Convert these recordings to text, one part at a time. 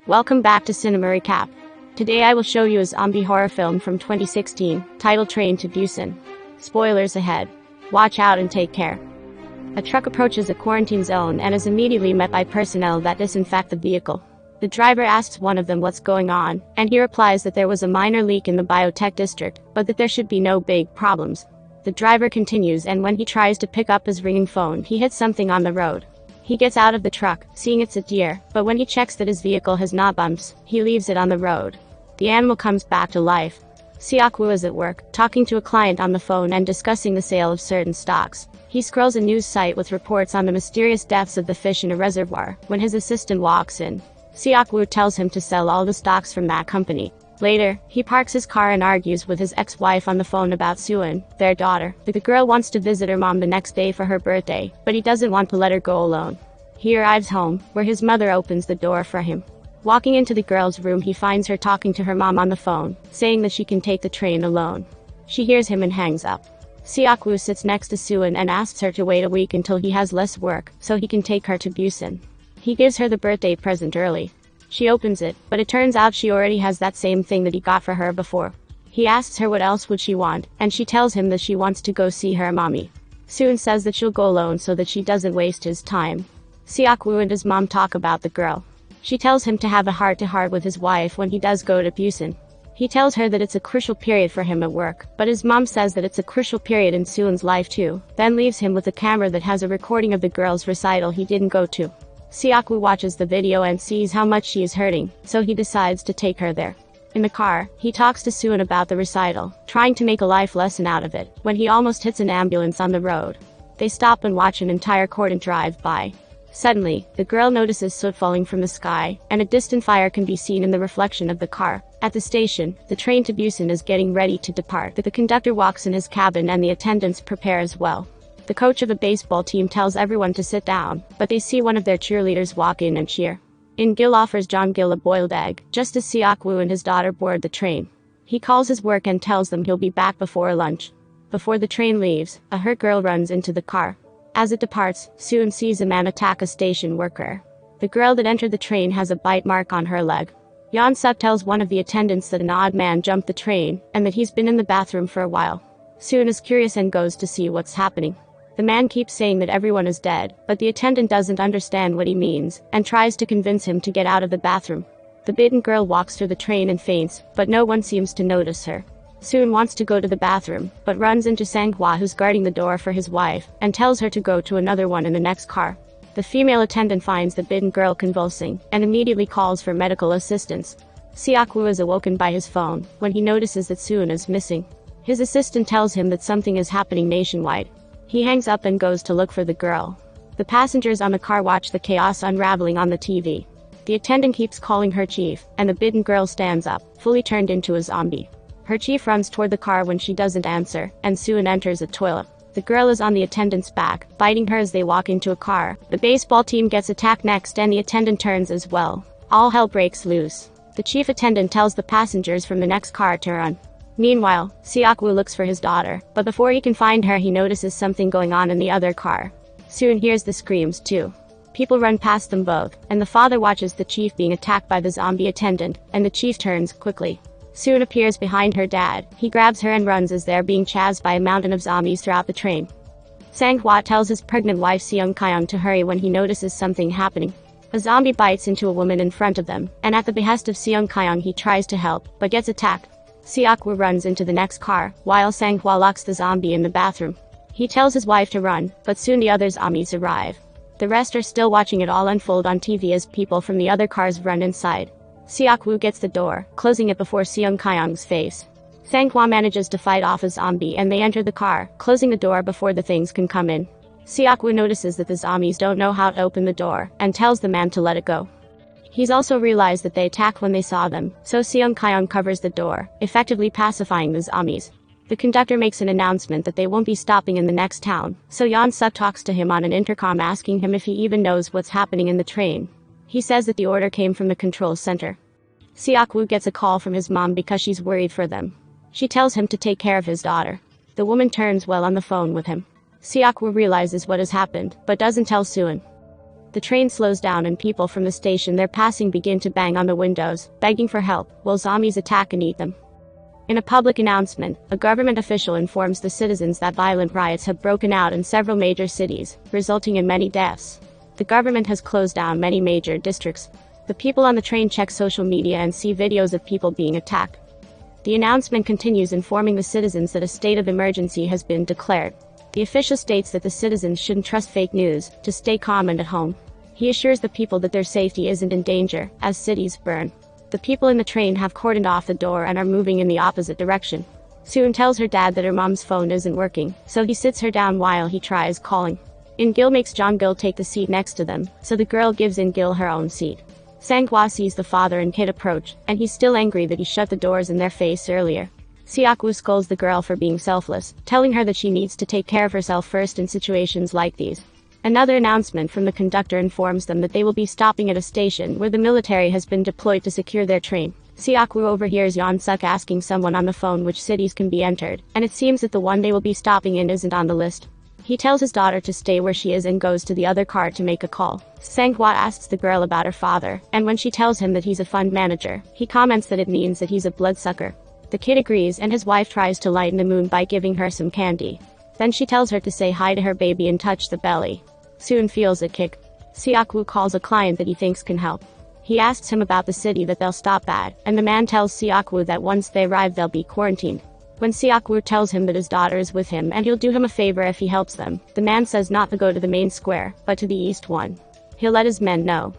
Welcome back to Cinema Recap. Today I will show you a zombie horror film from 2016, titled Train to Busan. Spoilers ahead. Watch out and take care. A truck approaches a quarantine zone and is immediately met by personnel that disinfect the vehicle. The driver asks one of them what's going on, and he replies that there was a minor leak in the biotech district, but that there should be no big problems. The driver continues, and when he tries to pick up his ringing phone, he hits something on the road. He gets out of the truck, seeing it's a deer, but when he checks that his vehicle has no bumps, he leaves it on the road. The animal comes back to life. Seok-woo is at work, talking to a client on the phone and discussing the sale of certain stocks. He scrolls a news site with reports on the mysterious deaths of the fish in a reservoir, when his assistant walks in. Seok-woo tells him to sell all the stocks from that company. Later, he parks his car and argues with his ex-wife on the phone about Suin, their daughter. The girl wants to visit her mom the next day for her birthday, but he doesn't want to let her go alone. He arrives home, where his mother opens the door for him. Walking into the girl's room, he finds her talking to her mom on the phone, saying that she can take the train alone. She hears him and hangs up. Seok-woo sits next to Suin and asks her to wait a week until he has less work, so he can take her to Busan. He gives her the birthday present early. She opens it, but it turns out she already has that same thing that he got for her before. He asks her what else would she want, and she tells him that she wants to go see her mommy. Suin says that she'll go alone so that she doesn't waste his time. Seok-woo and his mom talk about the girl. She tells him to have a heart-to-heart with his wife when he does go to Busan. He tells her that it's a crucial period for him at work, but his mom says that it's a crucial period in Suin's life too, then leaves him with a camera that has a recording of the girl's recital he didn't go to. Seok-woo watches the video and sees how much she is hurting, so he decides to take her there. In the car, he talks to Suin about the recital, trying to make a life lesson out of it, when he almost hits an ambulance on the road. They stop and watch an entire cordon drive by. Suddenly, the girl notices soot falling from the sky, and a distant fire can be seen in the reflection of the car. At the station, the train to Busan is getting ready to depart. The conductor walks in his cabin and the attendants prepare as well. The coach of the baseball team tells everyone to sit down, but they see one of their cheerleaders walk in and cheer. In-gil offers Jong-gil a boiled egg, just as Seok-woo and his daughter board the train. He calls his work and tells them he'll be back before lunch. Before the train leaves, a hurt girl runs into the car. As it departs, Suin sees a man attack a station worker. The girl that entered the train has a bite mark on her leg. Yeon-suk tells one of the attendants that an odd man jumped the train, and that he's been in the bathroom for a while. Suin is curious and goes to see what's happening. The man keeps saying that everyone is dead, but the attendant doesn't understand what he means, and tries to convince him to get out of the bathroom. The bitten girl walks through the train and faints, but no one seems to notice her. Suin wants to go to the bathroom, but runs into Sang-hwa, who's guarding the door for his wife, and tells her to go to another one in the next car. The female attendant finds the bitten girl convulsing, and immediately calls for medical assistance. Seok-woo is awoken by his phone, when he notices that Suin is missing. His assistant tells him that something is happening nationwide. He hangs up and goes to look for the girl. The passengers on the car watch the chaos unraveling on the TV. The attendant keeps calling her chief, and the bitten girl stands up, fully turned into a zombie. Her chief runs toward the car when she doesn't answer, and Suin enters a toilet. The girl is on the attendant's back, biting her as they walk into a car. The baseball team gets attacked next and the attendant turns as well. All hell breaks loose. The chief attendant tells the passengers from the next car to run. Meanwhile, Seok-woo looks for his daughter, but before he can find her he notices something going on in the other car. Suin hears the screams too. People run past them both, and the father watches the chief being attacked by the zombie attendant, and the chief turns quickly. Suin appears behind her dad. He grabs her and runs as they're being chased by a mountain of zombies throughout the train. Sang-hwa tells his pregnant wife Seong-kyung to hurry when he notices something happening. A zombie bites into a woman in front of them, and at the behest of Seong-kyung he tries to help, but gets attacked. Seok-woo runs into the next car, while Sang-hwa locks the zombie in the bathroom. He tells his wife to run, but soon the other zombies arrive. The rest are still watching it all unfold on TV as people from the other cars run inside. Seok-woo gets the door, closing it before Seong-kyung's face. Sang-hwa manages to fight off a zombie and they enter the car, closing the door before the things can come in. Seok-woo notices that the zombies don't know how to open the door, and tells the man to let it go. He's also realized that they attacked when they saw them, so Seong-kyung covers the door, effectively pacifying the zombies. The conductor makes an announcement that they won't be stopping in the next town, so Yeon-suk talks to him on an intercom asking him if he even knows what's happening in the train. He says that the order came from the control center. Seok-woo gets a call from his mom because she's worried for them. She tells him to take care of his daughter. The woman turns well on the phone with him. Seok-woo realizes what has happened, but doesn't tell Suin. The train slows down and people from the station they're passing begin to bang on the windows, begging for help, while zombies attack and eat them. In a public announcement, a government official informs the citizens that violent riots have broken out in several major cities, resulting in many deaths. The government has closed down many major districts. The people on the train check social media and see videos of people being attacked. The announcement continues informing the citizens that a state of emergency has been declared. The official states that the citizens shouldn't trust fake news, to stay calm and at home. He assures the people that their safety isn't in danger, as cities burn. The people in the train have cordoned off the door and are moving in the opposite direction. Soon tells her dad that her mom's phone isn't working, so he sits her down while he tries calling. In-gil makes John-gil take the seat next to them, so the girl gives In-gil her own seat. Sang-hwa sees the father and kid approach, and he's still angry that he shut the doors in their face earlier. Seok-woo scolds the girl for being selfless, telling her that she needs to take care of herself first in situations like these. Another announcement from the conductor informs them that they will be stopping at a station where the military has been deployed to secure their train. Seok-woo overhears Yeon-suk asking someone on the phone which cities can be entered, and it seems that the one they will be stopping in isn't on the list. He tells his daughter to stay where she is and goes to the other car to make a call. Sang-hwa asks the girl about her father, and when she tells him that he's a fund manager, he comments that it means that he's a bloodsucker. The kid agrees and his wife tries to lighten the mood by giving her some candy. Then she tells her to say hi to her baby and touch the belly. Soon feels a kick. Seok-woo calls a client that he thinks can help. He asks him about the city that they'll stop at, and the man tells Seok-woo that once they arrive they'll be quarantined. When Seok-woo tells him that his daughter is with him and he'll do him a favor if he helps them, the man says not to go to the main square, but to the east one. He'll let his men know.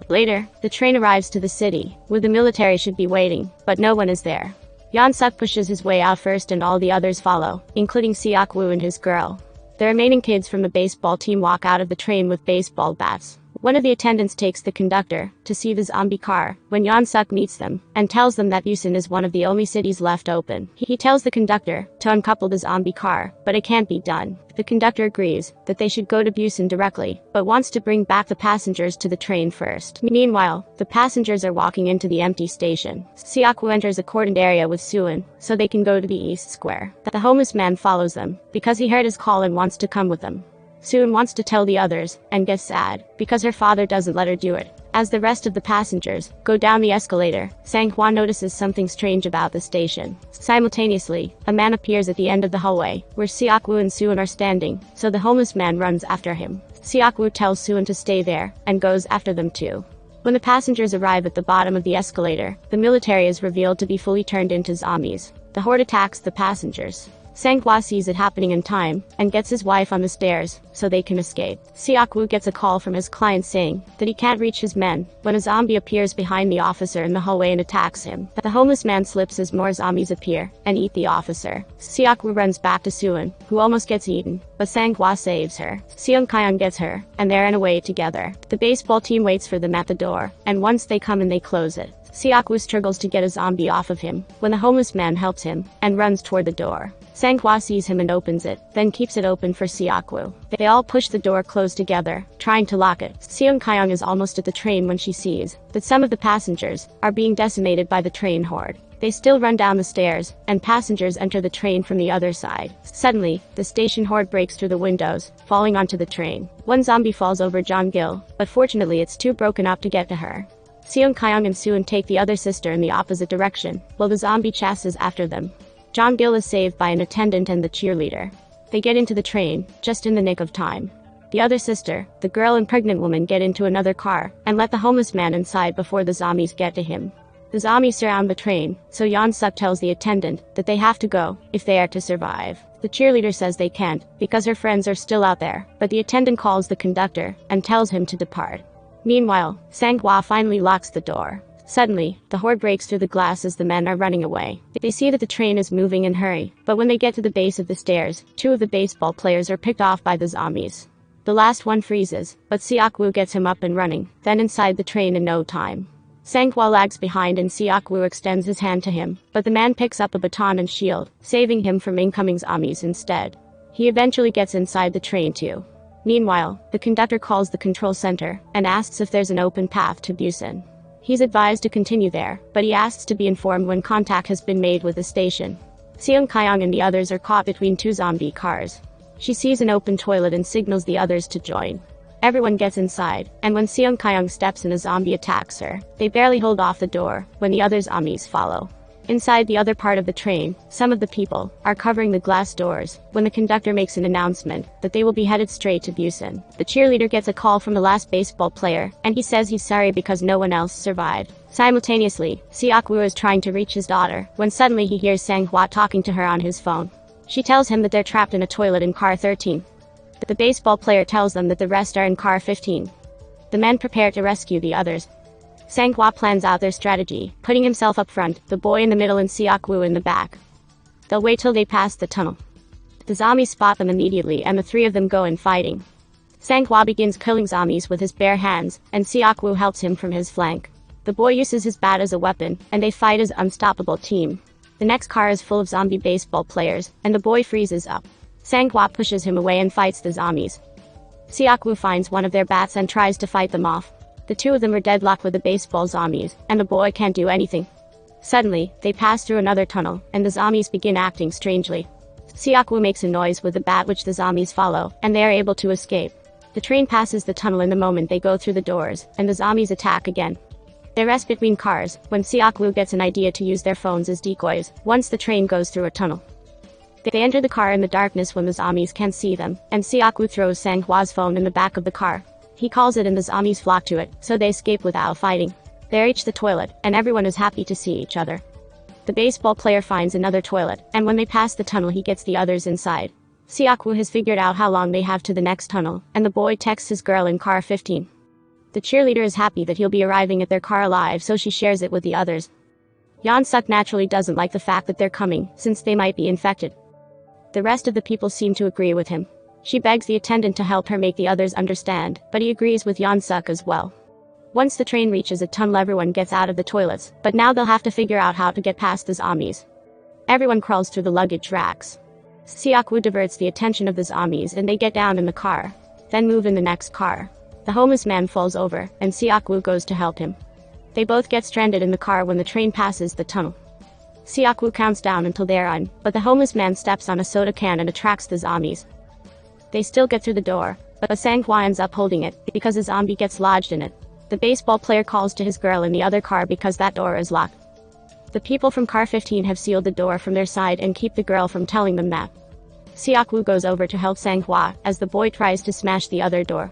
Later, the train arrives to the city, where the military should be waiting, but no one is there. Yeon-suk pushes his way out first and all the others follow, including Seok-woo and his girl. The remaining kids from the baseball team walk out of the train with baseball bats. One of the attendants takes the conductor to see the zombie car when Yeon-suk meets them and tells them that Busan is one of the only cities left open. He tells the conductor to uncouple the zombie car, but it can't be done. The conductor agrees that they should go to Busan directly, but wants to bring back the passengers to the train first. Meanwhile, the passengers are walking into the empty station. Seok-woo enters a cordoned area with Suin, so they can go to the east square. The homeless man follows them, because he heard his call and wants to come with them. Soon wants to tell the others, and gets sad, because her father doesn't let her do it. As the rest of the passengers go down the escalator, Sang-hwa notices something strange about the station. Simultaneously, a man appears at the end of the hallway, where Seok-woo and Suin are standing, so the homeless man runs after him. Seok-woo tells Suin to stay there, and goes after them too. When the passengers arrive at the bottom of the escalator, the military is revealed to be fully turned into zombies. The horde attacks the passengers. Sang-hwa sees it happening in time, and gets his wife on the stairs, so they can escape. Seok-woo gets a call from his client saying that he can't reach his men, when a zombie appears behind the officer in the hallway and attacks him. The homeless man slips as more zombies appear, and eat the officer. Seok-woo runs back to Suin, who almost gets eaten, but Sang-hwa saves her. Seong-kyung gets her, and they're in a way together. The baseball team waits for them at the door, and once they come in they close it. Seok-woo struggles to get a zombie off of him, when the homeless man helps him, and runs toward the door. Sang-hwa sees him and opens it, then keeps it open for Seok-woo. They all push the door closed together, trying to lock it. Seong-kyung is almost at the train when she sees that some of the passengers are being decimated by the train horde. They still run down the stairs, and passengers enter the train from the other side. Suddenly, the station horde breaks through the windows, falling onto the train. One zombie falls over Jeon-gil, but fortunately it's too broken up to get to her. Seong-kyung and Suin take the other sister in the opposite direction, while the zombie chases after them. Jeon-gil is saved by an attendant and the cheerleader. They get into the train, just in the nick of time. The other sister, the girl and pregnant woman get into another car, and let the homeless man inside before the zombies get to him. The zombies surround the train, so Yeon-suk tells the attendant that they have to go, if they are to survive. The cheerleader says they can't, because her friends are still out there, but the attendant calls the conductor, and tells him to depart. Meanwhile, Sang-hwa finally locks the door. Suddenly, the horde breaks through the glass as the men are running away. They see that the train is moving in a hurry, but when they get to the base of the stairs, two of the baseball players are picked off by the zombies. The last one freezes, but Seok-woo gets him up and running, then inside the train in no time. Sang-hwa lags behind and Seok-woo extends his hand to him, but the man picks up a baton and shield, saving him from incoming zombies instead. He eventually gets inside the train too. Meanwhile, the conductor calls the control center, and asks if there's an open path to Busan. He's advised to continue there, but he asks to be informed when contact has been made with the station. Seong-kyung and the others are caught between two zombie cars. She sees an open toilet and signals the others to join. Everyone gets inside, and when Seung Kyung steps in, a zombie attacks her. They barely hold off the door when the other zombies follow. Inside the other part of the train, some of the people are covering the glass doors when the conductor makes an announcement that they will be headed straight to Busan. The cheerleader gets a call from the last baseball player, and he says he's sorry because no one else survived. Simultaneously, Seok-woo is trying to reach his daughter when suddenly he hears Sang-hwa talking to her on his phone. She tells him that they're trapped in a toilet in car 13. The baseball player tells them that the rest are in car 15. The men prepare to rescue the others. Sang-hwa plans out their strategy, putting himself up front, the boy in the middle and Seok-woo in the back. They'll wait till they pass the tunnel. The zombies spot them immediately and the three of them go in fighting. Sang-hwa begins killing zombies with his bare hands, and Seok-woo helps him from his flank. The boy uses his bat as a weapon, and they fight as an unstoppable team. The next car is full of zombie baseball players, and the boy freezes up. Sang-hwa pushes him away and fights the zombies. Seok-woo finds one of their bats and tries to fight them off. The two of them are deadlocked with the baseball zombies, and the boy can't do anything. Suddenly, they pass through another tunnel, and the zombies begin acting strangely. Seok-woo makes a noise with the bat which the zombies follow, and they are able to escape. The train passes the tunnel in the moment they go through the doors, and the zombies attack again. They rest between cars, when Seok-woo gets an idea to use their phones as decoys, once the train goes through a tunnel. They enter the car in the darkness when the zombies can't see them, and Seok-woo throws Sang-hwa's phone in the back of the car. He calls it and the zombies flock to it, so they escape without fighting. They reach the toilet, and everyone is happy to see each other. The baseball player finds another toilet, and when they pass the tunnel he gets the others inside. Seok-woo has figured out how long they have to the next tunnel, and the boy texts his girl in car 15. The cheerleader is happy that he'll be arriving at their car alive, so she shares it with the others. Yeon-suk naturally doesn't like the fact that they're coming, since they might be infected. The rest of the people seem to agree with him. She begs the attendant to help her make the others understand, but he agrees with Yeon-suk as well. Once the train reaches a tunnel everyone gets out of the toilets, but now they'll have to figure out how to get past the zombies. Everyone crawls through the luggage racks. Seok-woo diverts the attention of the zombies and they get down in the car, then move in the next car. The homeless man falls over, and Seok-woo goes to help him. They both get stranded in the car when the train passes the tunnel. Seok-woo counts down until they're on, but the homeless man steps on a soda can and attracts the zombies. They still get through the door, but Sang-hwa ends up holding it, because a zombie gets lodged in it. The baseball player calls to his girl in the other car because that door is locked. The people from car 15 have sealed the door from their side and keep the girl from telling them that. Seok-woo goes over to help Sang-hwa, as the boy tries to smash the other door.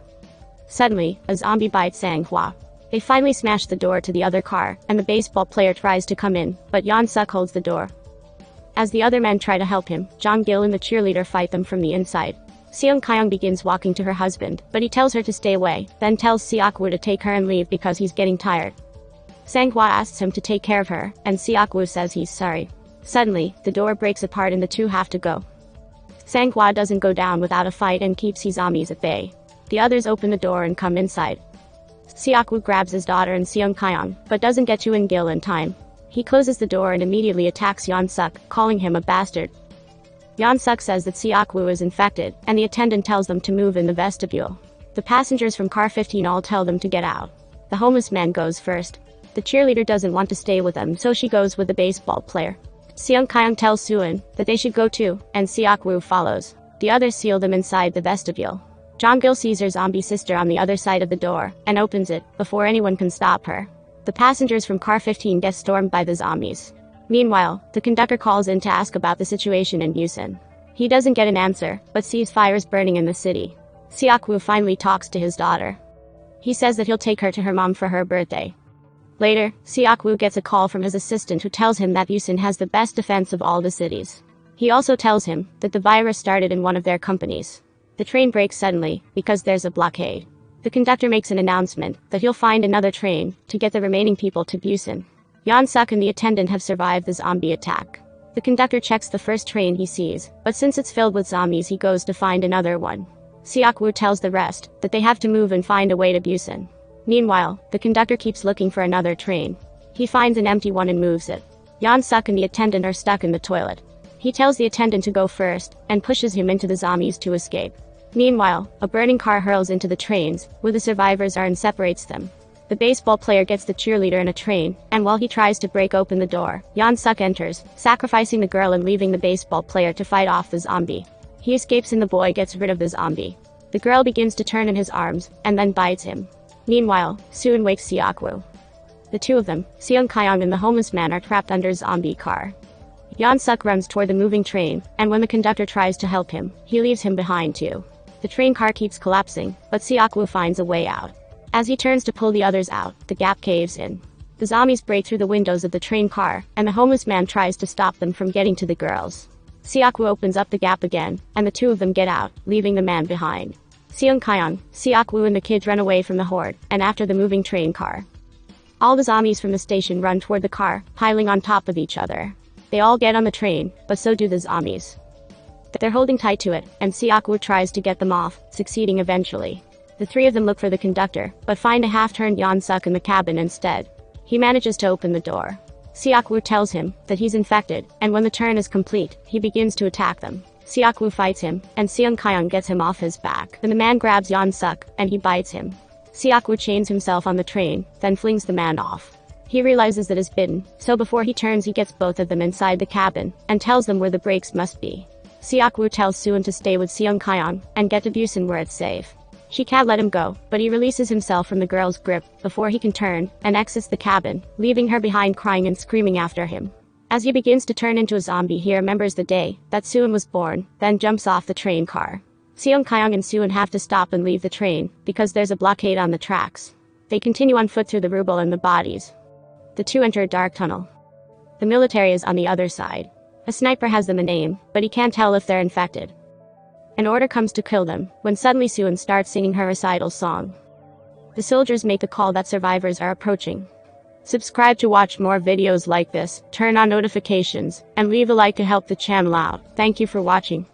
Suddenly, a zombie bites Sang-hwa. They finally smash the door to the other car, and the baseball player tries to come in, but Yeon-suk holds the door. As the other men try to help him, Jong-gil and the cheerleader fight them from the inside. Seung Kyung begins walking to her husband, but he tells her to stay away, then tells Seok-woo to take her and leave because he's getting tired. Sang-hwa asks him to take care of her, and Seok-woo says he's sorry. Suddenly, the door breaks apart and the two have to go. Sang-hwa doesn't go down without a fight and keeps the zombies at bay. The others open the door and come inside. Seok-woo grabs his daughter and Seung Kyung, but doesn't get to Eun-gil in time. He closes the door and immediately attacks Yeon-suk, calling him a bastard. Yeon-suk says that Seok-woo is infected, and the attendant tells them to move in the vestibule. The passengers from car 15 all tell them to get out. The homeless man goes first. The cheerleader doesn't want to stay with them, so she goes with the baseball player. Seung Kyung tells Suin that they should go too, and Seok-woo follows. The others seal them inside the vestibule. Jong-gil sees her zombie sister on the other side of the door, and opens it, before anyone can stop her. The passengers from car 15 get stormed by the zombies. Meanwhile, the conductor calls in to ask about the situation in Busan. He doesn't get an answer, but sees fires burning in the city. Seok-woo finally talks to his daughter. He says that he'll take her to her mom for her birthday. Later, Seok-woo gets a call from his assistant who tells him that Busan has the best defense of all the cities. He also tells him that the virus started in one of their companies. The train breaks suddenly, because there's a blockade. The conductor makes an announcement that he'll find another train to get the remaining people to Busan. Yeon-suk and the attendant have survived the zombie attack. The conductor checks the first train he sees, but since it's filled with zombies he goes to find another one. Seok-woo tells the rest that they have to move and find a way to Busan. Meanwhile, the conductor keeps looking for another train. He finds an empty one and moves it. Yeon-suk and the attendant are stuck in the toilet. He tells the attendant to go first, and pushes him into the zombies to escape. Meanwhile, a burning car hurls into the trains, where the survivors are and separates them. The baseball player gets the cheerleader in a train, and while he tries to break open the door, Yeon-suk enters, sacrificing the girl and leaving the baseball player to fight off the zombie. He escapes and the boy gets rid of the zombie. The girl begins to turn in his arms, and then bites him. Meanwhile, Soon wakes Seok-woo. The two of them, Seung Kyung and the homeless man, are trapped under a zombie car. Yeon-suk runs toward the moving train, and when the conductor tries to help him, he leaves him behind too. The train car keeps collapsing, but Seok-woo finds a way out. As he turns to pull the others out, the gap caves in. The zombies break through the windows of the train car, and the homeless man tries to stop them from getting to the girls. Seok-woo opens up the gap again, and the two of them get out, leaving the man behind. Seung Kyung, Seok-woo and the kids run away from the horde, and after the moving train car. All the zombies from the station run toward the car, piling on top of each other. They all get on the train, but so do the zombies. They're holding tight to it, and Seok-woo tries to get them off, succeeding eventually. The three of them look for the conductor, but find a half-turned Yeon-suk in the cabin instead. He manages to open the door. Seok-woo tells him that he's infected, and when the turn is complete, he begins to attack them. Seok-woo fights him, and Seung Kyung gets him off his back. Then the man grabs Yeon-suk, and he bites him. Seok-woo chains himself on the train, then flings the man off. He realizes that he's bitten, so before he turns he gets both of them inside the cabin, and tells them where the brakes must be. Seok-woo tells Soon to stay with Seung Kyung, and get to Busan where it's safe. She can't let him go, but he releases himself from the girl's grip, before he can turn, and exits the cabin, leaving her behind crying and screaming after him. As he begins to turn into a zombie, he remembers the day that Soon was born, then jumps off the train car. Seung Kyung and Soon have to stop and leave the train, because there's a blockade on the tracks. They continue on foot through the rubble and the bodies. The two enter a dark tunnel. The military is on the other side. A sniper has them a name, but he can't tell if they're infected. An order comes to kill them, when suddenly Soon starts singing her recital song. The soldiers make the call that survivors are approaching. Subscribe to watch more videos like this, turn on notifications, and leave a like to help the channel out. Thank you for watching.